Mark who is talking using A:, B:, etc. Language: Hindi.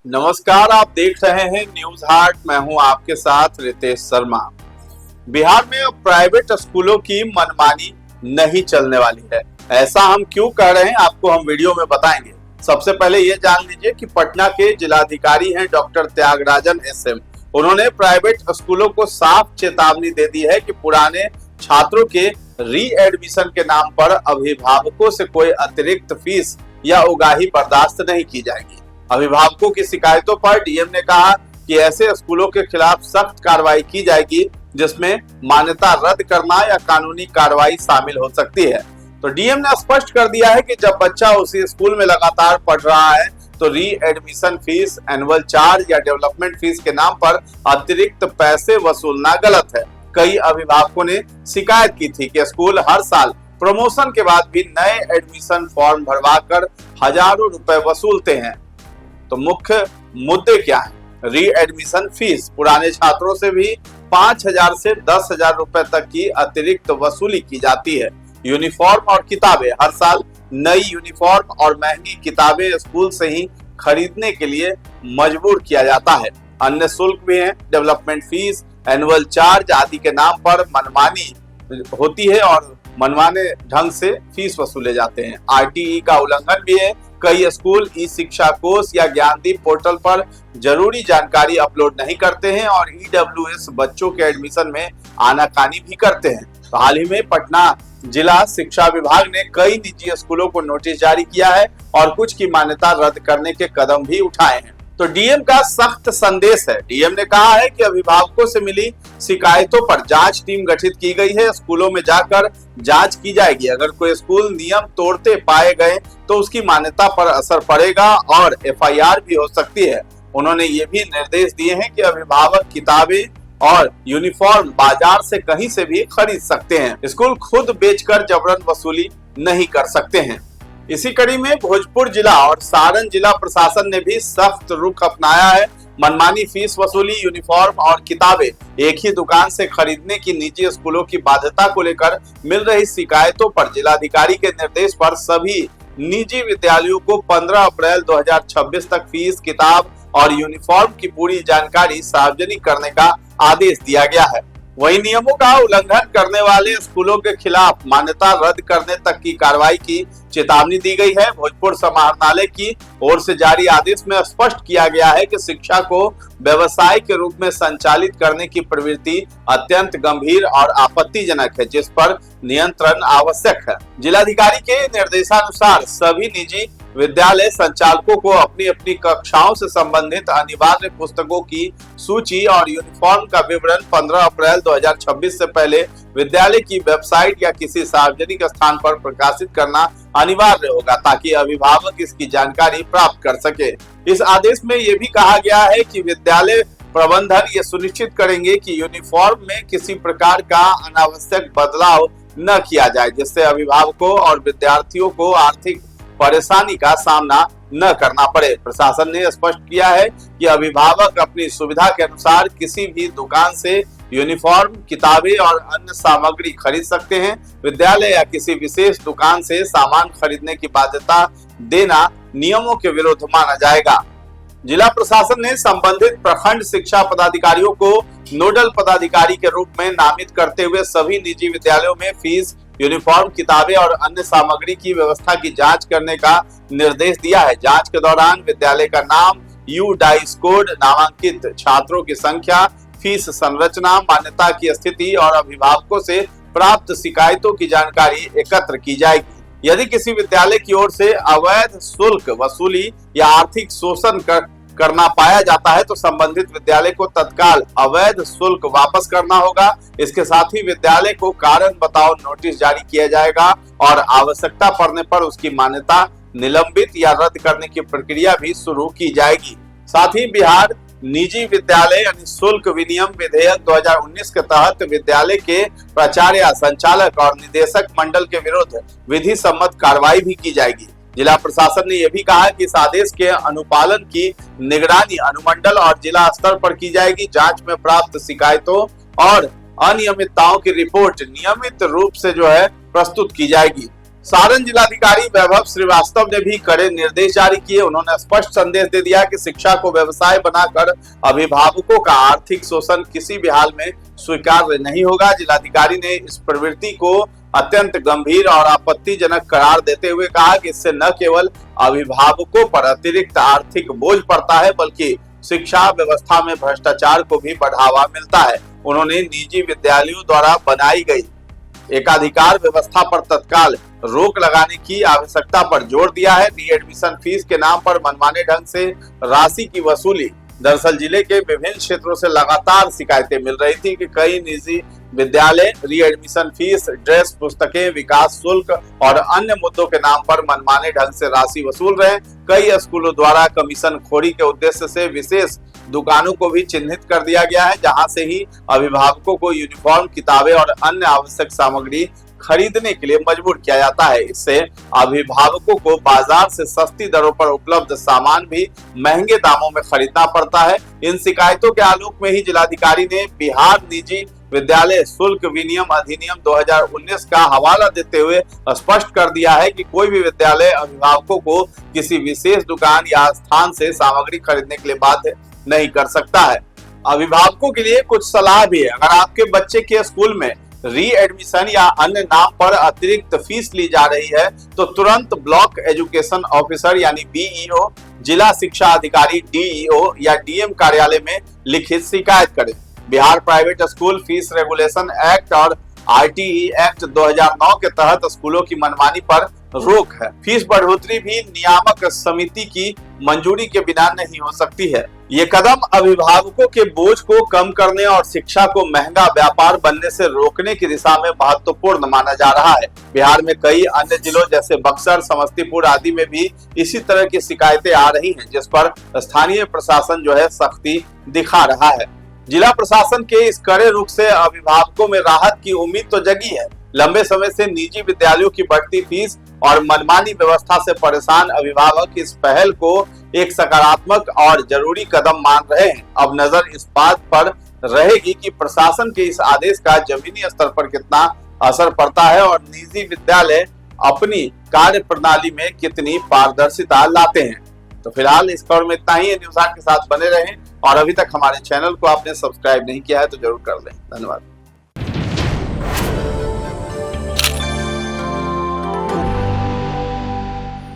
A: नमस्कार, आप देख रहे हैं न्यूज हार्ट। मैं हूं आपके साथ रितेश शर्मा। बिहार में अब प्राइवेट स्कूलों की मनमानी नहीं चलने वाली है। ऐसा हम क्यों कह रहे हैं, आपको हम वीडियो में बताएंगे। सबसे पहले ये जान लीजिए कि पटना के जिलाधिकारी हैं डॉक्टर त्यागराजन एसएम। उन्होंने प्राइवेट स्कूलों को साफ चेतावनी दे दी है कि पुराने छात्रों के री एडमिशन के नाम पर अभिभावकों से कोई अतिरिक्त फीस या उगाही बर्दाश्त नहीं की जाएगी। अभिभावकों की शिकायतों पर डीएम ने कहा कि ऐसे स्कूलों के खिलाफ सख्त कार्रवाई की जाएगी, जिसमें मान्यता रद्द करना या कानूनी कार्रवाई शामिल हो सकती है। तो डीएम ने स्पष्ट कर दिया है कि जब बच्चा उसी स्कूल में लगातार पढ़ रहा है तो री एडमिशन फीस, एनुअल चार्ज या डेवलपमेंट फीस के नाम पर अतिरिक्त पैसे वसूलना गलत है। कई अभिभावकों ने शिकायत की थी कि स्कूल हर साल प्रमोशन के बाद भी नए एडमिशन फॉर्म भरवाकर हजारों रुपए वसूलते हैं। तो मुख्य मुद्दे क्या है? री एडमिशन फीस, पुराने छात्रों से भी 5,000 से 10,000 रुपए तक की अतिरिक्त वसूली की जाती है। यूनिफॉर्म और किताबें, हर साल नई यूनिफॉर्म और महंगी किताबें स्कूल से ही खरीदने के लिए मजबूर किया जाता है। अन्य शुल्क भी हैं, डेवलपमेंट फीस, एनुअल चार्ज आदि के नाम पर मनमानी होती है और मनमाने ढंग से फीस वसूले जाते हैं। आरटीई का उल्लंघन भी है। कई स्कूल ई शिक्षा कोष या ज्ञानदीप पोर्टल पर जरूरी जानकारी अपलोड नहीं करते हैं और ईडब्ल्यूएस बच्चों के एडमिशन में आनाकानी भी करते हैं। तो हाल ही में पटना जिला शिक्षा विभाग ने कई निजी स्कूलों को नोटिस जारी किया है और कुछ की मान्यता रद्द करने के कदम भी उठाए हैं। तो डीएम का सख्त संदेश है। डीएम ने कहा है कि अभिभावकों से मिली शिकायतों पर जांच टीम गठित की गई है। स्कूलों में जाकर जांच की जाएगी। अगर कोई स्कूल नियम तोड़ते पाए गए तो उसकी मान्यता पर असर पड़ेगा और एफआईआर भी हो सकती है। उन्होंने ये भी निर्देश दिए हैं कि अभिभावक किताबें और यूनिफॉर्म बाजार से कहीं से भी खरीद सकते हैं। स्कूल खुद बेचकर जबरन वसूली नहीं कर सकते हैं। इसी कड़ी में भोजपुर जिला और सारण जिला प्रशासन ने भी सख्त रुख अपनाया है। मनमानी फीस वसूली, यूनिफॉर्म और किताबें एक ही दुकान से खरीदने की निजी स्कूलों की बाध्यता को लेकर मिल रही शिकायतों पर जिलाधिकारी के निर्देश पर सभी निजी विद्यालयों को 15 अप्रैल 2026 तक फीस, किताब और यूनिफॉर्म की पूरी जानकारी सार्वजनिक करने का आदेश दिया गया है। वही नियमों का उल्लंघन करने वाले स्कूलों के खिलाफ मान्यता रद्द करने तक की कार्रवाई की चेतावनी दी गई है। भोजपुर समाहरणालय की ओर से जारी आदेश में स्पष्ट किया गया है कि शिक्षा को व्यवसाय के रूप में संचालित करने की प्रवृत्ति अत्यंत गंभीर और आपत्तिजनक है, जिस पर नियंत्रण आवश्यक है। जिलाधिकारी के निर्देशानुसार सभी निजी विद्यालय संचालकों को अपनी अपनी कक्षाओं से संबंधित अनिवार्य पुस्तकों की सूची और यूनिफॉर्म का विवरण 15 अप्रैल 2026 से पहले विद्यालय की वेबसाइट या किसी सार्वजनिक स्थान पर प्रकाशित करना अनिवार्य होगा, ताकि अभिभावक इसकी जानकारी प्राप्त कर सके। इस आदेश में ये भी कहा गया है कि विद्यालय प्रबंधन ये सुनिश्चित करेंगे कि यूनिफॉर्म में किसी प्रकार का अनावश्यक बदलाव न किया जाए, जिससे अभिभावकों और विद्यार्थियों को आर्थिक परेशानी का सामना न करना पड़े। प्रशासन ने स्पष्ट किया है कि अभिभावक अपनी सुविधा के अनुसार किसी भी दुकान से यूनिफॉर्म, किताबें और अन्य सामग्री खरीद सकते हैं। विद्यालय या किसी विशेष दुकान से सामान खरीदने की बाध्यता देना नियमों के विरुद्ध माना जाएगा। जिला प्रशासन ने संबंधित प्रखंड शिक्षा पदाधिकारियों को नोडल पदाधिकारी के रूप में नामित करते हुए सभी निजी विद्यालयों में फीस, यूनिफॉर्म, किताबें और अन्य सामग्री की व्यवस्था की जांच करने का निर्देश दिया है। जांच के दौरान विद्यालय का नाम, यूडाइस कोड, नामांकित छात्रों की संख्या, फीस संरचना, मान्यता की स्थिति और अभिभावकों से प्राप्त शिकायतों की जानकारी एकत्र की जाएगी। यदि किसी विद्यालय की ओर से अवैध शुल्क वसूली या आर्थिक शोषण करना पाया जाता है तो संबंधित विद्यालय को तत्काल अवैध शुल्क वापस करना होगा। इसके साथ ही विद्यालय को कारण बताओ नोटिस जारी किया जाएगा और आवश्यकता पड़ने पर उसकी मान्यता निलंबित या रद्द करने की प्रक्रिया भी शुरू की जाएगी। साथ ही बिहार निजी विद्यालय यानी शुल्क विनियम विधेयक 2019 के तहत विद्यालय के प्राचार्य, संचालक और निदेशक मंडल के विरुद्ध विधि सम्मत कार्रवाई भी की जाएगी। जिला प्रशासन ने यह भी कहा कि इस आदेश के अनुपालन की निगरानी अनुमंडल और जिला स्तर पर की जाएगी। जांच में प्राप्त शिकायतों और अनियमितताओं की रिपोर्ट नियमित रूप से प्रस्तुत की जाएगी। सारण जिलाधिकारी वैभव श्रीवास्तव ने भी कड़े निर्देश जारी किए। उन्होंने स्पष्ट संदेश दे दिया कि शिक्षा को व्यवसाय बनाकर अभिभावकों का आर्थिक शोषण किसी भी हाल में स्वीकार्य नहीं होगा। जिलाधिकारी ने इस प्रवृत्ति को अत्यंत गंभीर और आपत्तिजनक करार देते हुए कहा कि इससे न केवल अभिभावकों पर अतिरिक्त आर्थिक बोझ पड़ता है, बल्कि शिक्षा व्यवस्था में भ्रष्टाचार को भी बढ़ावा मिलता है। उन्होंने निजी विद्यालयों द्वारा बनाई गई एकाधिकार व्यवस्था पर तत्काल रोक लगाने की आवश्यकता पर जोर दिया है। रीएडमिशन फीस के नाम पर मनमाने ढंग से राशि की वसूली। दरअसल जिले के विभिन्न क्षेत्रों से लगातार शिकायतें मिल रही थी कि कई निजी विद्यालय रीएडमिशन फीस, ड्रेस, पुस्तकें, विकास शुल्क और अन्य मुद्दों के नाम पर मनमाने ढंग से राशि वसूल रहे हैं। कई स्कूलों द्वारा कमीशन खोरी के उद्देश्य से विशेष दुकानों को भी चिन्हित कर दिया गया है, जहां से ही अभिभावकों को यूनिफॉर्म, किताबें और अन्य आवश्यक सामग्री खरीदने के लिए मजबूर किया जाता है। इससे अभिभावकों को बाजार से सस्ती दरों पर उपलब्ध सामान भी महंगे दामों में खरीदना पड़ता है। इन शिकायतों के आलोक में ही जिलाधिकारी ने बिहार निजी विद्यालय शुल्क विनियम अधिनियम 2019 का हवाला देते हुए स्पष्ट कर दिया है कि कोई भी विद्यालय अभिभावकों को किसी विशेष दुकान या स्थान से सामग्री खरीदने के लिए बाध्य नहीं कर सकता है। अभिभावकों के लिए कुछ सलाह भी है। अगर आपके बच्चे के स्कूल में रीएडमिशन या अन्य नाम पर अतिरिक्त फीस ली जा रही है तो तुरंत ब्लॉक एजुकेशन ऑफिसर यानी बीईओ, जिला शिक्षा अधिकारी डीईओ या डीएम कार्यालय में लिखित शिकायत करें। Bihar private school fees regulation act और आरटीई एक्ट 2009 के तहत स्कूलों की मनमानी पर रोक है। फीस बढ़ोतरी भी नियामक समिति की मंजूरी के बिना नहीं हो सकती है। ये कदम अभिभावकों के बोझ को कम करने और शिक्षा को महंगा व्यापार बनने से रोकने की दिशा में महत्वपूर्ण माना जा रहा है। बिहार में कई अन्य जिलों जैसे बक्सर, समस्तीपुर आदि में भी इसी तरह की शिकायतें आ रही हैं, जिस पर स्थानीय प्रशासन जो है सख्ती दिखा रहा है। जिला प्रशासन के इस कड़े रुख से अभिभावकों में राहत की उम्मीद तो जगी है। लंबे समय से निजी विद्यालयों की बढ़ती फीस और मनमानी व्यवस्था से परेशान अभिभावक इस पहल को एक सकारात्मक और जरूरी कदम मान रहे हैं। अब नजर इस बात पर रहेगी कि प्रशासन के इस आदेश का जमीनी स्तर पर कितना असर पड़ता है और निजी विद्यालय अपनी कार्य प्रणाली में कितनी पारदर्शिता लाते हैं। तो फिलहाल इस खबर में इतना ही। न्यूज़ 8 के साथ बने रहें और अभी तक हमारे चैनल को आपने सब्सक्राइब नहीं किया है तो जरूर कर लें। धन्यवाद।